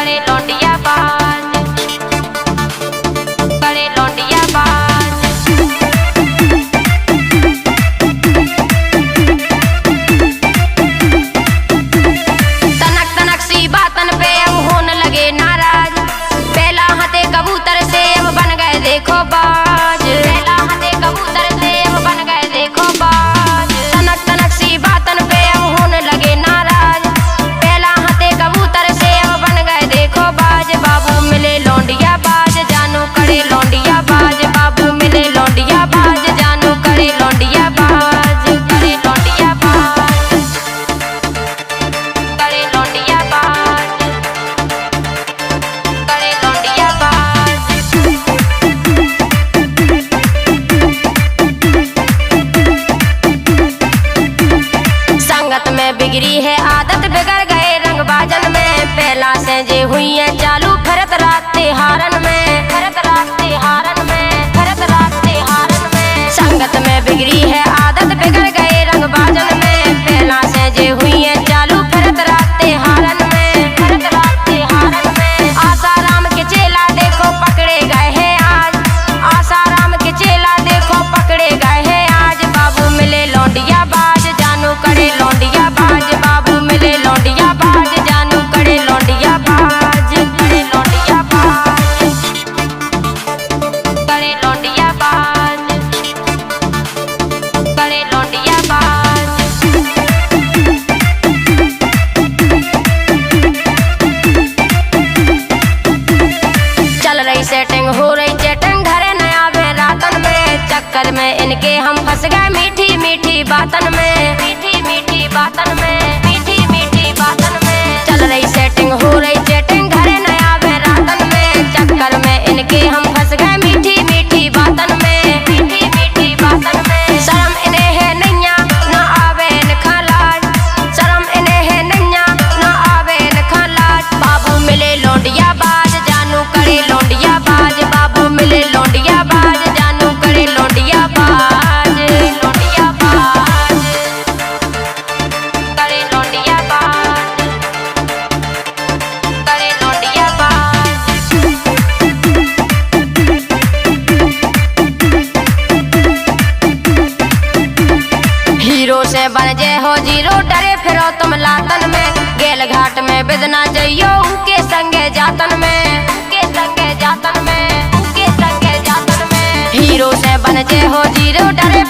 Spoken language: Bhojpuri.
करे लौंडिया बाज, करे लौंडिया बाज। तनक तनक सी बातन पे अब होने लगे नाराज, पहला हाथे कबूतर से अब बन गए देखो बाज, पहला हाथे कबूतर से अब बन गए देखो बाज। तनक तनक सी बातन पे अब होने लगे नाराज, पहला हाथे कबूतर से अब बन गए देखो बाज। बाबू मिले लौंडिया बाज, जानू करे लौंडिया बाज, बाबू मिले लौंडिया बाज, जानू करे लौंडिया बाज, करे लौंडिया बाज, करे लौंडिया बाज, करे लौंडिया बाज। संगत में बिगड़ी है आदत, बिगड़ गए रंग बाजन में, पहला से जे हुई है चालू फरत रात हारन में, फरत रात हारन में, फरत रात हारन में। संगत में बिगड़ी है आदत, बिगड़ गए रंग बाजन में, पहला से जे हुई है चालू फरत रात हारन में, फरत रात हारन में। आसाराम के चेला देखो पकड़े गए हैं आज, आसाराम के चेला देखो पकड़े गए हैं आज। बाबू मिले लौंडिया बाज, जानू करे लौंडिया बाज, बाबू मिले लौंडिया बाज, जानू करे लौंडिया बाज, करे लौंडिया बाज, करे लौंडिया बाज, करे लौंडिया बाज। चल रही सेटिंग हो रही चैटिंग, घरे नया वे रातन में, चक्कर में इनके हम फंस गए मीठी मीठी बातन में, मीठी मीठी बातन में, मीठी मीठी बातन में। चल रही सेटिंग हो रही चैटिंग, घरे नया वे रातन में, चक्कर में इनके हम फंस गए मीठी मीठी बातन में, मीठी मीठी बातन में। शर्म इन्हें है नैया ना आवे इनका लाज, शर्म इन्हें है नैया ना आवे इनका लाज। बाबू मिले लौंडिया बाज, जानू करे लौंडिया बाज, बाबू मिले लौंडिया बाज, जानू करे लौंडिया बाज, लौंडिया बाज, करे लौंडिया बाज, करे लौंडिया बाज। हीरो से बन जे हो जीरो, डरे फिरो तुम लातन में, गेल घाट में बिदना जइयो उनके संगे जातन में, उनके संगे जातन में, उनके संगे जातन में। हीरो से बन जे हो जीरो, डरे